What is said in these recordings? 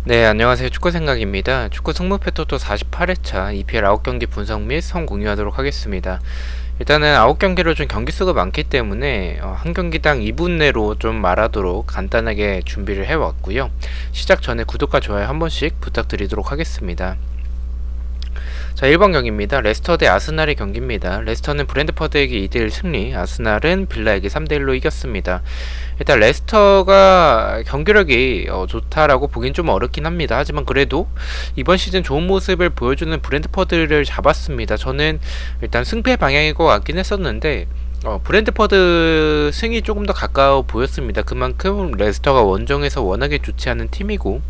네, 안녕하세요. 축구생각입니다. 축구 승무패토토 48회차 EPL 9경기 분석 및 성 공유하도록 하겠습니다. 일단은 9경기로 좀 경기 수가 많기 때문에 한 경기당 2분 내로 좀 말하도록 간단하게 준비를 해왔고요. 시작 전에 구독과 좋아요 한 번씩 부탁드리도록 하겠습니다. 자, 1번 경기입니다. 레스터 대 아스날의 경기입니다. 레스터는 브랜드퍼드에게 2대1 승리, 아스날은 빌라에게 3대1로 이겼습니다. 일단 레스터가 경기력이 좋다라고 보긴 좀 어렵긴 합니다. 하지만 그래도 이번 시즌 좋은 모습을 보여주는 브랜드퍼드를 잡았습니다. 저는 일단 승패 방향일 것 같긴 했었는데 브랜드퍼드 승이 조금 더 가까워 보였습니다. 그만큼 레스터가 원정에서 워낙에 좋지 않은 팀이고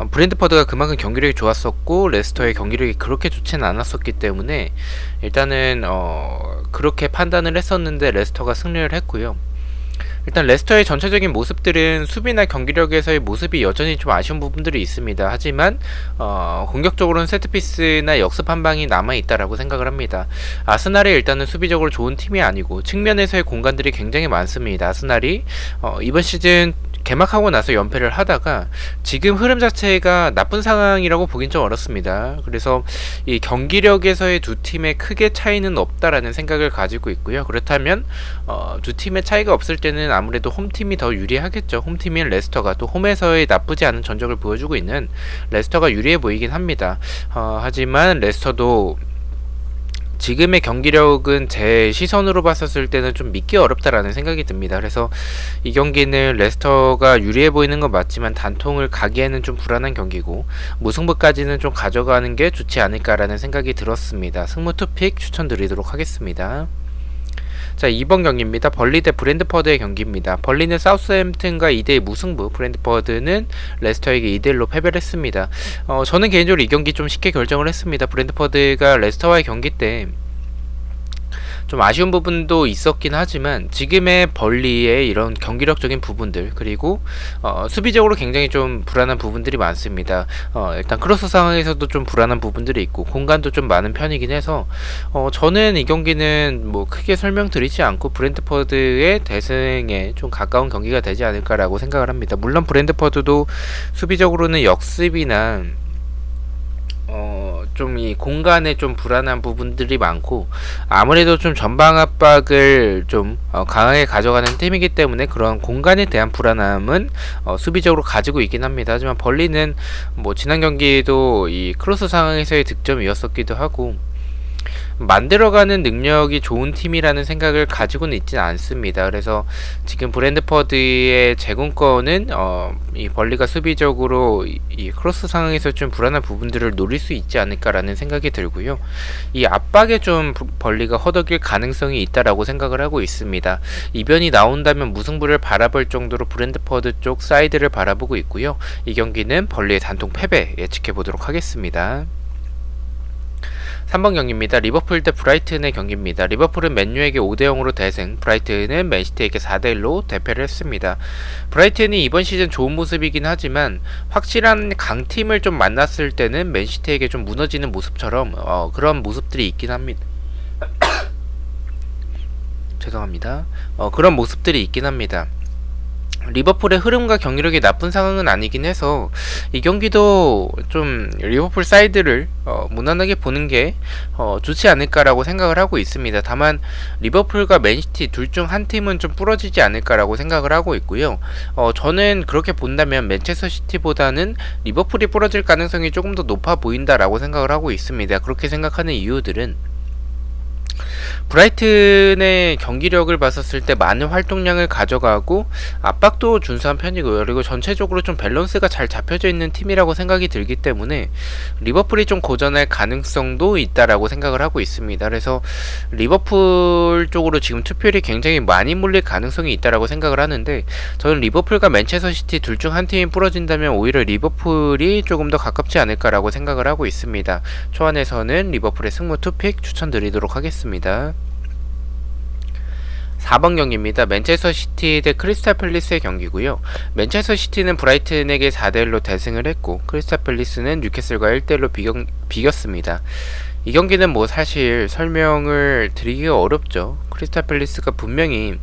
브랜드퍼드가 그만큼 경기력이 좋았었고 레스터의 경기력이 그렇게 좋지는 않았었기 때문에 일단은 그렇게 판단을 했었는데 레스터가 승리를 했고요. 일단 레스터의 전체적인 모습들은 수비나 경기력에서의 모습이 여전히 좀 아쉬운 부분들이 있습니다. 하지만 공격적으로는 세트피스나 역습 한 방이 남아있다라고 생각을 합니다. 아스날이 일단은 수비적으로 좋은 팀이 아니고 측면에서의 공간들이 굉장히 많습니다. 아스날이 이번 시즌 개막하고 나서 연패를 하다가 지금 흐름 자체가 나쁜 상황이라고 보긴 좀 어렵습니다. 그래서 이 경기력에서의 두 팀의 크게 차이는 없다라는 생각을 가지고 있고요. 그렇다면 두 팀의 차이가 없을 때는 아무래도 홈팀이 더 유리하겠죠. 홈팀인 레스터가 또 홈에서의 나쁘지 않은 전적을 보여주고 있는 레스터가 유리해 보이긴 합니다. 하지만 레스터도 지금의 경기력은 제 시선으로 봤었을 때는 좀 믿기 어렵다라는 생각이 듭니다. 그래서 이 경기는 레스터가 유리해 보이는 건 맞지만 단통을 가기에는 좀 불안한 경기고 무승부까지는 좀 가져가는 게 좋지 않을까라는 생각이 들었습니다. 승무 투픽 추천드리도록 하겠습니다. 자, 2번 경기입니다. 벌리 대 브랜드퍼드의 경기입니다. 벌리는 사우스햄튼과 2대2 무승부, 브랜드퍼드는 레스터에게 2대1로 패배를 했습니다. 저는 개인적으로 이 경기 좀 쉽게 결정을 했습니다. 브랜드퍼드가 레스터와의 경기 때 좀 아쉬운 부분도 있었긴 하지만 지금의 벌리의 이런 경기력적인 부분들 그리고 수비적으로 굉장히 좀 불안한 부분들이 많습니다. 일단 크로스 상황에서도 좀 불안한 부분들이 있고 공간도 좀 많은 편이긴 해서 저는 이 경기는 뭐 크게 설명드리지 않고 브랜드퍼드의 대승에 좀 가까운 경기가 되지 않을까라고 생각을 합니다. 물론 브랜드퍼드도 수비적으로는 역습이나 좀 이 공간에 좀 불안한 부분들이 많고 아무래도 좀 전방 압박을 좀 강하게 가져가는 팀이기 때문에 그런 공간에 대한 불안함은 수비적으로 가지고 있긴 합니다. 하지만 벌리는 뭐 지난 경기도 이 크로스 상황에서의 득점이었었기도 하고 만들어가는 능력이 좋은 팀이라는 생각을 가지고는 있지는 않습니다. 그래서 지금 브랜드퍼드의 제공권은 이 벌리가 수비적으로 이 크로스 상황에서 좀 불안한 부분들을 노릴 수 있지 않을까라는 생각이 들고요. 이 압박에 좀 벌리가 허덕일 가능성이 있다라고 생각을 하고 있습니다. 이변이 나온다면 무승부를 바라볼 정도로 브랜드퍼드 쪽 사이드를 바라보고 있고요. 이 경기는 벌리의 단통 패배 예측해 보도록 하겠습니다. 3번 경기입니다. 리버풀 대 브라이튼의 경기입니다. 리버풀은 맨유에게 5대0으로 대승, 브라이튼은 맨시티에게 4대1로 대패를 했습니다. 브라이튼이 이번 시즌 좋은 모습이긴 하지만 확실한 강팀을 좀 만났을 때는 맨시티에게 좀 무너지는 모습처럼 그런 모습들이 있긴 합니다. 죄송합니다. 그런 모습들이 있긴 합니다. 리버풀의 흐름과 경기력이 나쁜 상황은 아니긴 해서 이 경기도 좀 리버풀 사이드를 무난하게 보는 게 좋지 않을까라고 생각을 하고 있습니다. 다만 리버풀과 맨시티 둘 중 한 팀은 좀 부러지지 않을까라고 생각을 하고 있고요. 저는 그렇게 본다면 맨체스터 시티보다는 리버풀이 부러질 가능성이 조금 더 높아 보인다라고 생각을 하고 있습니다. 그렇게 생각하는 이유들은 브라이튼의 경기력을 봤었을 때 많은 활동량을 가져가고 압박도 준수한 편이고요. 그리고 전체적으로 좀 밸런스가 잘 잡혀져 있는 팀이라고 생각이 들기 때문에 리버풀이 좀 고전할 가능성도 있다라고 생각을 하고 있습니다. 그래서 리버풀 쪽으로 지금 투표율이 굉장히 많이 몰릴 가능성이 있다라고 생각을 하는데 저는 리버풀과 맨체스터 시티 둘 중 한 팀이 부러진다면 오히려 리버풀이 조금 더 가깝지 않을까라고 생각을 하고 있습니다. 초안에서는 리버풀의 승무 투픽 추천드리도록 하겠습니다. 4번 경기입니다. 맨체스터 시티 대 크리스탈 팰리스의 경기고요. 맨체스터 시티는 브라이튼에게 4대1로 대승을 했고 크리스탈 팰리스는 뉴캐슬과 1대1로 비겼습니다. 이 경기는 뭐 사실 설명을 드리기가 어렵죠. 크리스탈 팰리스가 분명히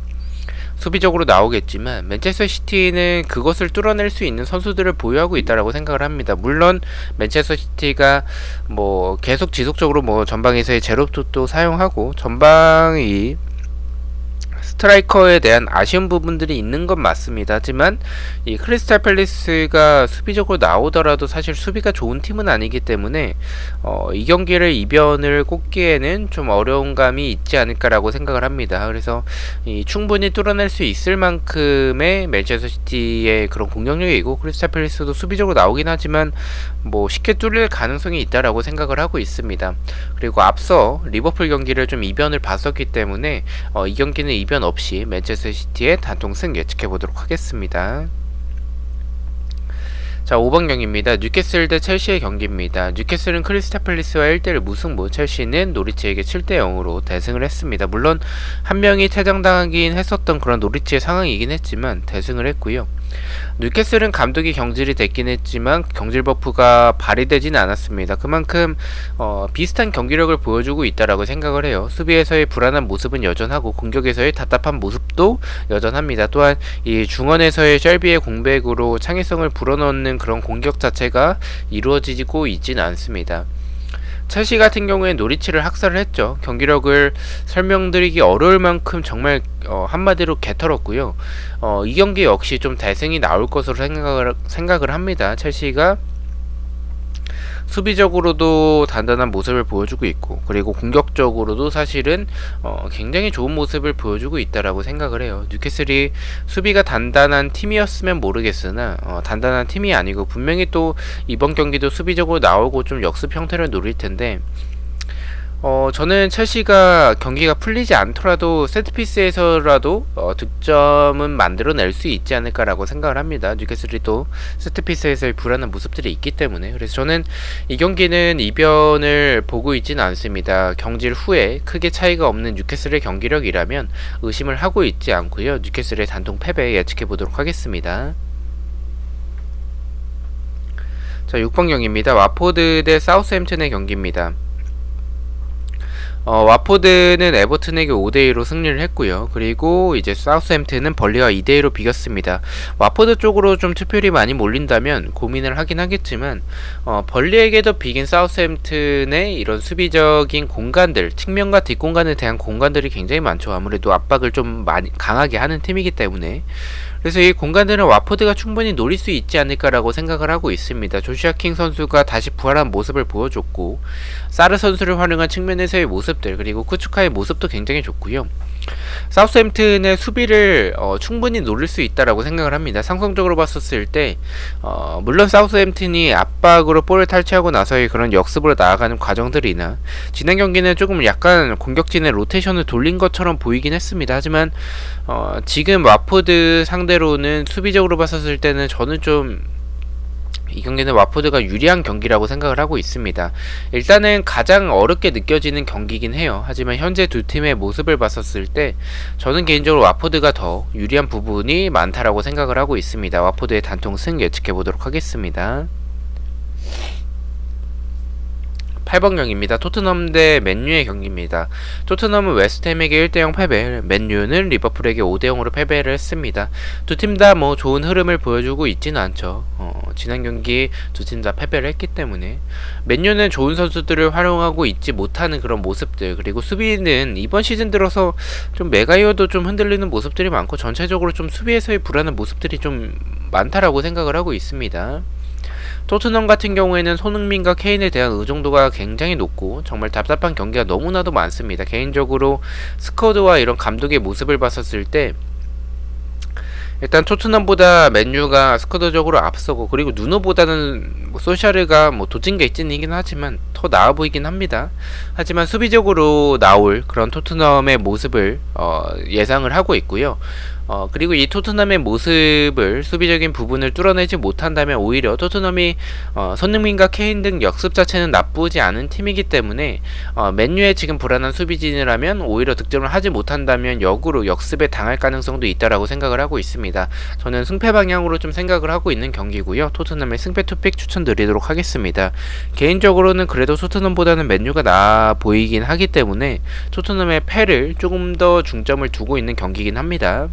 수비적으로 나오겠지만 맨체스터 시티는 그것을 뚫어낼 수 있는 선수들을 보유하고 있다라고 생각을 합니다. 물론 맨체스터 시티가 뭐 계속 지속적으로 뭐 전방에서의 제로투도 사용하고 전방이 스트라이커에 대한 아쉬운 부분들이 있는 건 맞습니다. 하지만 이 크리스탈 팰리스가 수비적으로 나오더라도 사실 수비가 좋은 팀은 아니기 때문에 이 경기를 이변을 꼽기에는 좀 어려운 감이 있지 않을까라고 생각을 합니다. 그래서 충분히 뚫어낼 수 있을 만큼의 맨체스터 시티의 그런 공격력이 있고 크리스탈 팰리스도 수비적으로 나오긴 하지만 뭐 쉽게 뚫릴 가능성이 있다라고 생각을 하고 있습니다. 그리고 앞서 리버풀 경기를 좀 이변을 봤었기 때문에 이 경기는 이변 없이 맨체스터 시티의 단통승 예측해 보도록 하겠습니다. 자, 5번 경기입니다. 뉴캐슬 대 첼시의 경기입니다. 뉴캐슬은 크리스탈 팰리스와 1대1 무승부, 첼시는 노리치에게 7대0으로 대승을 했습니다. 물론 한 명이 퇴장당하긴 했었던 그런 노리치의 상황이긴 했지만 대승을 했고요. 뉴캐슬은 감독이 경질이 됐긴 했지만 경질 버프가 발휘되지는 않았습니다. 그만큼 비슷한 경기력을 보여주고 있다라고 생각을 해요. 수비에서의 불안한 모습은 여전하고 공격에서의 답답한 모습도 여전합니다. 또한 이 중원에서의 셜비의 공백으로 창의성을 불어넣는 그런 공격 자체가 이루어지고 있지는 않습니다. 첼시 같은 경우에 노리치를 학살을 했죠. 경기력을 설명드리기 어려울 만큼 정말 한마디로 개털었고요. 이 경기 역시 좀 대승이 나올 것으로 생각을 합니다. 첼시가 수비적으로도 단단한 모습을 보여주고 있고 그리고 공격적으로도 사실은 굉장히 좋은 모습을 보여주고 있다라고 생각을 해요. 뉴캐슬이 수비가 단단한 팀이었으면 모르겠으나 단단한 팀이 아니고 분명히 또 이번 경기도 수비적으로 나오고 좀 역습 형태를 노릴 텐데 저는 첼시가 경기가 풀리지 않더라도 세트피스에서라도 득점은 만들어낼 수 있지 않을까라고 생각을 합니다. 뉴캐슬이 또 세트피스에서의 불안한 모습들이 있기 때문에 그래서 저는 이 경기는 이변을 보고 있지는 않습니다. 경질 후에 크게 차이가 없는 뉴캐슬의 경기력이라면 의심을 하고 있지 않고요. 뉴캐슬의 단통 패배 예측해 보도록 하겠습니다. 자, 6번 경기입니다. 와포드 대 사우스햄튼의 경기입니다. 와포드는 에버튼에게 5대2로 승리를 했고요. 그리고 이제 사우스햄튼은 벌리와 2대2로 비겼습니다. 와포드 쪽으로 좀 투표율이 많이 몰린다면 고민을 하긴 하겠지만 벌리에게도 비긴 사우스햄튼의 이런 수비적인 공간들, 측면과 뒷공간에 대한 공간들이 굉장히 많죠. 아무래도 압박을 좀 많이 강하게 하는 팀이기 때문에 그래서 이 공간들은 와포드가 충분히 노릴 수 있지 않을까라고 생각을 하고 있습니다. 조슈아 킹 선수가 다시 부활한 모습을 보여줬고 사르 선수를 활용한 측면에서의 모습들 그리고 쿠츠카의 모습도 굉장히 좋고요. 사우스햄튼의 수비를 충분히 노릴 수 있다라고 생각을 합니다. 상성적으로 봤었을 때 물론 사우스햄튼이 압박으로 볼을 탈취하고 나서의 그런 역습으로 나아가는 과정들이나 지난 경기는 조금 약간 공격진의 로테이션을 돌린 것처럼 보이긴 했습니다. 하지만 지금 와포드 상대로는 수비적으로 봤었을 때는 저는 좀 이 경기는 와포드가 유리한 경기라고 생각을 하고 있습니다. 일단은 가장 어렵게 느껴지는 경기긴 해요. 하지만 현재 두 팀의 모습을 봤었을 때 저는 개인적으로 와포드가 더 유리한 부분이 많다라고 생각을 하고 있습니다. 와포드의 단통 승 예측해 보도록 하겠습니다. 8번 경기입니다. 토트넘 대 맨유의 경기입니다. 토트넘은 웨스트햄에게 1대0 패배, 맨유는 리버풀에게 5대0으로 패배를 했습니다. 두 팀 다 뭐 좋은 흐름을 보여주고 있지는 않죠. 지난 경기 두 팀 다 패배를 했기 때문에 맨유는 좋은 선수들을 활용하고 있지 못하는 그런 모습들 그리고 수비는 이번 시즌 들어서 좀 메가이어도 좀 흔들리는 모습들이 많고 전체적으로 좀 수비에서의 불안한 모습들이 좀 많다라고 생각을 하고 있습니다. 토트넘 같은 경우에는 손흥민과 케인에 대한 의존도가 굉장히 높고 정말 답답한 경기가 너무나도 많습니다. 개인적으로 스쿼드와 이런 감독의 모습을 봤었을 때 일단 토트넘보다 맨유가 스쿼드적으로 앞서고 그리고 누노보다는 소샤르가 도찐개찐이긴 하지만 더 나아 보이긴 합니다. 하지만 수비적으로 나올 그런 토트넘의 모습을 예상을 하고 있고요. 그리고 이 토트넘의 모습을 수비적인 부분을 뚫어내지 못한다면 오히려 토트넘이 손흥민과 케인 등 역습 자체는 나쁘지 않은 팀이기 때문에 맨유의 지금 불안한 수비진이라면 오히려 득점을 하지 못한다면 역으로 역습에 당할 가능성도 있다라고 생각을 하고 있습니다. 저는 승패 방향으로 좀 생각을 하고 있는 경기고요. 토트넘의 승패 투픽 추천드리도록 하겠습니다. 개인적으로는 그래도 토트넘보다는 맨유가 나아 보이긴 하기 때문에 토트넘의 패를 조금 더 중점을 두고 있는 경기긴 합니다.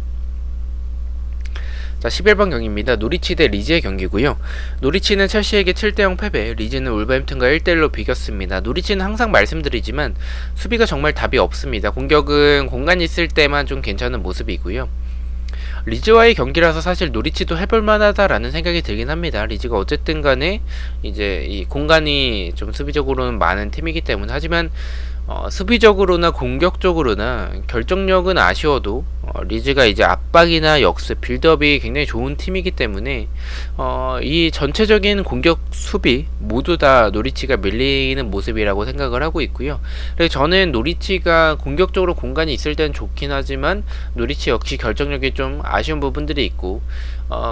자, 11번 경기입니다. 노리치 대 리즈의 경기고요. 노리치는 첼시에게 7대0 패배, 리즈는 울버햄튼과 1대1로 비겼습니다. 노리치는 항상 말씀드리지만 수비가 정말 답이 없습니다. 공격은 공간이 있을 때만 좀 괜찮은 모습이고요. 리즈와의 경기라서 사실 노리치도 해볼 만하다라는 생각이 들긴 합니다. 리즈가 어쨌든 간에 이제 이 공간이 좀 수비적으로는 많은 팀이기 때문에. 하지만 수비적으로나 공격적으로나 결정력은 아쉬워도 리즈가 이제 압박이나 역습, 빌드업이 굉장히 좋은 팀이기 때문에 이 전체적인 공격, 수비 모두 다 노리치가 밀리는 모습이라고 생각을 하고 있고요. 그래서 저는 노리치가 공격적으로 공간이 있을 땐 좋긴 하지만 노리치 역시 결정력이 좀 아쉬운 부분들이 있고,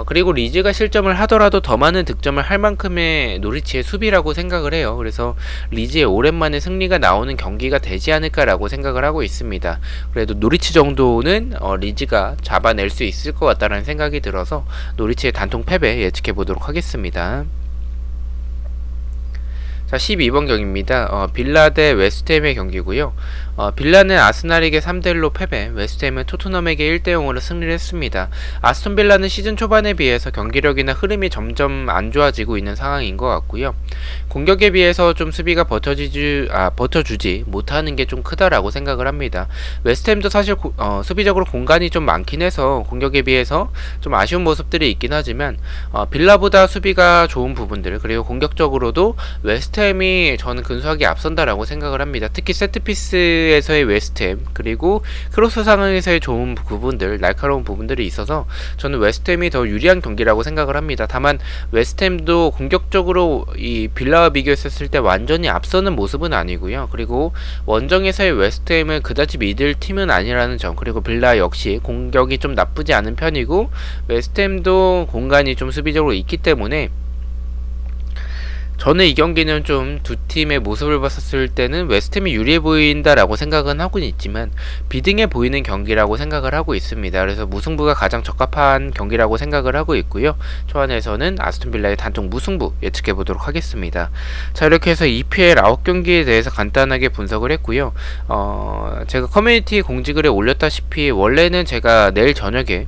그리고 리즈가 실점을 하더라도 더 많은 득점을 할 만큼의 노리치의 수비라고 생각을 해요. 그래서 리즈의 오랜만에 승리가 나오는 경기가 되지 않을까라고 생각을 하고 있습니다. 그래도 노리치 정도는 리즈가 잡아낼 수 있을 것 같다는 생각이 들어서 노리치의 단통 패배 예측해 보도록 하겠습니다. 자, 12번 경기입니다. 빌라 대 웨스트햄의 경기고요. 빌라는 아스날에게 3대1로 패배, 웨스트햄은 토트넘에게 1대0으로 승리를 했습니다. 아스톤 빌라는 시즌 초반에 비해서 경기력이나 흐름이 점점 안 좋아지고 있는 상황인 것 같고요. 공격에 비해서 좀 수비가 버텨주지 못하는 게 좀 크다라고 생각을 합니다. 웨스트햄도 사실 수비적으로 공간이 좀 많긴 해서 공격에 비해서 좀 아쉬운 모습들이 있긴 하지만 빌라보다 수비가 좋은 부분들, 그리고 공격적으로도 웨스트햄이 저는 근소하게 앞선다라고 생각을 합니다. 특히 세트피스에서의 웨스트햄, 그리고 크로스 상황에서의 좋은 부분들, 날카로운 부분들이 있어서 저는 웨스트햄이 더 유리한 경기라고 생각을 합니다. 다만 웨스트햄도 공격적으로 이 빌라와 비교했을 때 완전히 앞서는 모습은 아니고요. 그리고 원정에서의 웨스트햄을 그다지 믿을 팀은 아니라는 점, 그리고 빌라 역시 공격이 좀 나쁘지 않은 편이고 웨스트햄도 공간이 좀 수비적으로 있기 때문에 저는 이 경기는 좀 두 팀의 모습을 봤을 때는 웨스트햄이 유리해 보인다라고 생각은 하고 있지만 비등해 보이는 경기라고 생각을 하고 있습니다. 그래서 무승부가 가장 적합한 경기라고 생각을 하고 있고요. 초안에서는 아스톤 빌라의 단통 무승부 예측해 보도록 하겠습니다. 자, 이렇게 해서 EPL 9경기에 대해서 간단하게 분석을 했고요. 제가 커뮤니티 공지글에 올렸다시피 원래는 제가 내일 저녁에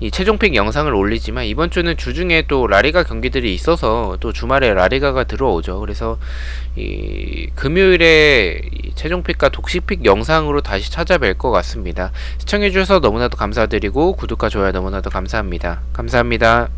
이 최종픽 영상을 올리지만 이번 주는 주중에 또 라리가 경기들이 있어서 또 주말에 라리가가 들어오죠. 그래서 이 금요일에 이 최종픽과 독식픽 영상으로 다시 찾아뵐 것 같습니다. 시청해주셔서 너무나도 감사드리고 구독과 좋아요 너무나도 감사합니다. 감사합니다.